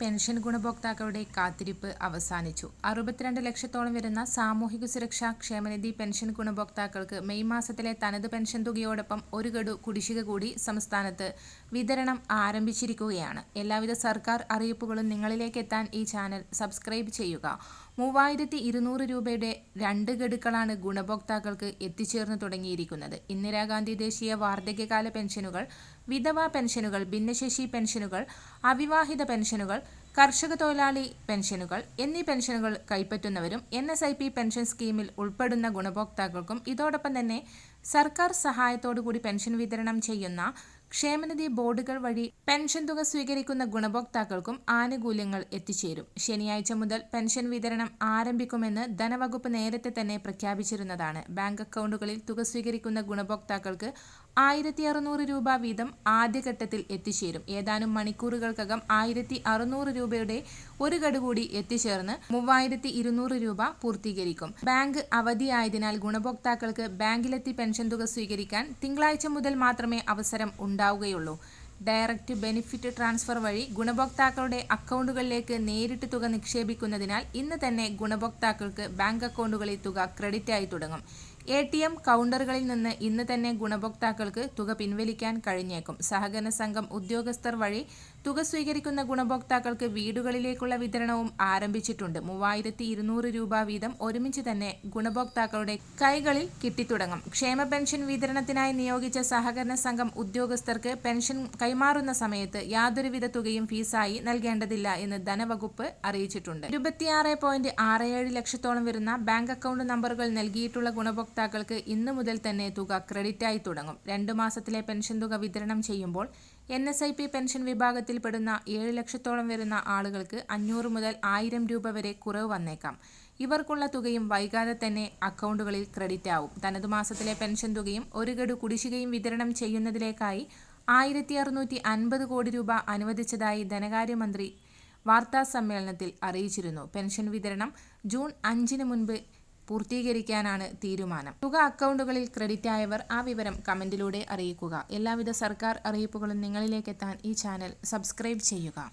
Pension ഗുണഭോക്താക്കളുടെ കാത്തിരിപ്പ് അവസാനിച്ചു. 62 ലക്ഷത്തോളം വരുന്ന സാമൂഹിക സുരക്ഷാ ക്ഷേമനിധി പെൻഷൻ ഗുണഭോക്താക്കൾക്ക് മെയ് മാസത്തിലെ തനത് പെൻഷൻ തുകയോടൊപ്പം ഒരു ഗഡു കുടിശ്ശിക കൂടി സംസ്ഥാനത്ത് വിതരണം ആരംഭിച്ചിരിക്കുകയാണ്. എല്ലാവിധ സർക്കാർ അറിയിപ്പുകളും നിങ്ങളിലേക്ക് എത്താൻ ഈ ചാനൽ സബ്സ്ക്രൈബ് ചെയ്യുക. 3200 രൂപയുടെ 2 ഗഡുക്കളാണ് ഗുണഭോക്താക്കൾക്ക് എത്തിച്ചേർന്നു തുടങ്ങിയിരിക്കുന്നത്. ഇന്ദിരാഗാന്ധി ദേശീയ വാർദ്ധക്യകാല പെൻഷനുകൾ, വിധവാ പെൻഷനുകൾ, ഭിന്നശേഷി പെൻഷനുകൾ, അവിവാഹിത പെൻഷനുകൾ, കർഷക തൊഴിലാളി പെൻഷനുകൾ എന്നീ പെൻഷനുകൾ കൈപ്പറ്റുന്നവരും NSIP പെൻഷൻ സ്കീമിൽ ഉൾപ്പെടുന്ന ഗുണഭോക്താക്കൾക്കും ഇതോടൊപ്പം തന്നെ സർക്കാർ സഹായത്തോടുകൂടി പെൻഷൻ വിതരണം ചെയ്യുന്ന ക്ഷേമനിധി ബോർഡുകൾ വഴി പെൻഷൻ തുക സ്വീകരിക്കുന്ന ഗുണഭോക്താക്കൾക്കും ആനുകൂല്യങ്ങൾ എത്തിച്ചേരും. ശനിയാഴ്ച മുതൽ പെൻഷൻ വിതരണം ആരംഭിക്കുമെന്ന് ധനവകുപ്പ് നേരത്തെ തന്നെ പ്രഖ്യാപിച്ചിരുന്നതാണ്. ബാങ്ക് അക്കൗണ്ടുകളിൽ തുക സ്വീകരിക്കുന്ന ഗുണഭോക്താക്കൾക്ക് 1600 രൂപ വീതം ആദ്യഘട്ടത്തിൽ എത്തിച്ചേരും. ഏതാനും മണിക്കൂറുകൾക്കകം 1600 രൂപയുടെ ഒരു ഗഡു കൂടി എത്തിച്ചേർന്ന് 3200 രൂപ പൂർത്തീകരിക്കും. ബാങ്ക് അവധിയായതിനാൽ ഗുണഭോക്താക്കൾക്ക് ബാങ്കിലെത്തി പെൻഷൻ തുക സ്വീകരിക്കാൻ തിങ്കളാഴ്ച മുതൽ മാത്രമേ അവസരം ഉണ്ടാവുകയുള്ളൂ. ഡയറക്റ്റ് ബെനിഫിറ്റ് ട്രാൻസ്ഫർ വഴി ഗുണഭോക്താക്കളുടെ അക്കൗണ്ടുകളിലേക്ക് നേരിട്ട് തുക നിക്ഷേപിക്കുന്നതിനാൽ ഇന്ന് തന്നെ ഗുണഭോക്താക്കൾക്ക് ബാങ്ക് അക്കൗണ്ടുകളിൽ തുക ക്രെഡിറ്റായി തുടങ്ങും. ATM കൗണ്ടറുകളിൽ നിന്ന് ഇന്ന് തന്നെ ഗുണഭോക്താക്കൾക്ക് തുക പിൻവലിക്കാൻ കഴിഞ്ഞേക്കും. സഹകരണ സംഘം ഉദ്യോഗസ്ഥർ വഴി തുക സ്വീകരിക്കുന്ന ഗുണഭോക്താക്കൾക്ക് വീടുകളിലേക്കുള്ള വിതരണവും ആരംഭിച്ചിട്ടുണ്ട്. 3200 രൂപ വീതം ഒരുമിച്ച് തന്നെ ഗുണഭോക്താക്കളുടെ കൈകളിൽ കിട്ടിത്തുടങ്ങും. ക്ഷേമ പെൻഷൻ വിതരണത്തിനായി നിയോഗിച്ച സഹകരണ സംഘം ഉദ്യോഗസ്ഥർക്ക് പെൻഷൻ കൈമാറുന്ന സമയത്ത് യാതൊരുവിധ തുകയും ഫീസായി നൽകേണ്ടതില്ല എന്ന് ധനവകുപ്പ് അറിയിച്ചിട്ടുണ്ട്. 26.67 ലക്ഷത്തോളം വരുന്ന ബാങ്ക് അക്കൗണ്ട് നമ്പറുകൾ നൽകിയിട്ടുള്ള ഗുണഭോക്താക്കൾക്ക് ഇന്നു മുതൽ തന്നെ തുക ക്രെഡിറ്റായി തുടങ്ങും. 2 മാസത്തിലെ പെൻഷൻ തുക വിതരണം ചെയ്യുമ്പോൾ NSIP പെൻഷൻ വിഭാഗത്തിൽപ്പെടുന്ന 7 ലക്ഷത്തോളം വരുന്ന ആളുകൾക്ക് 500 മുതൽ 1000 രൂപ വരെ കുറവ് വന്നേക്കാം. ഇവർക്കുള്ള തുകയും വൈകാതെ തന്നെ അക്കൗണ്ടുകളിൽ ക്രെഡിറ്റ് ആവും. തനതു മാസത്തിലെ പെൻഷൻ തുകയും ഒരു ഗഡു കുടിശ്ശികയും വിതരണം ചെയ്യുന്നതിലേക്കായി 1650 കോടി രൂപ അനുവദിച്ചതായി ധനകാര്യമന്ത്രി വാർത്താസമ്മേളനത്തിൽ അറിയിച്ചിരുന്നു. പെൻഷൻ വിതരണം ജൂൺ 5-ന് മുൻപ് പൂർത്തീകരിക്കാനാണ് തീരുമാനം. തുക അക്കൗണ്ടുകളിൽ ക്രെഡിറ്റ് ആയവർ ആ വിവരം കമന്റിലൂടെ അറിയിക്കുക. എല്ലാവിധ സർക്കാർ അറിയിപ്പുകളും നിങ്ങളിലേക്ക് എത്താൻ ഈ ചാനൽ സബ്സ്ക്രൈബ് ചെയ്യുക.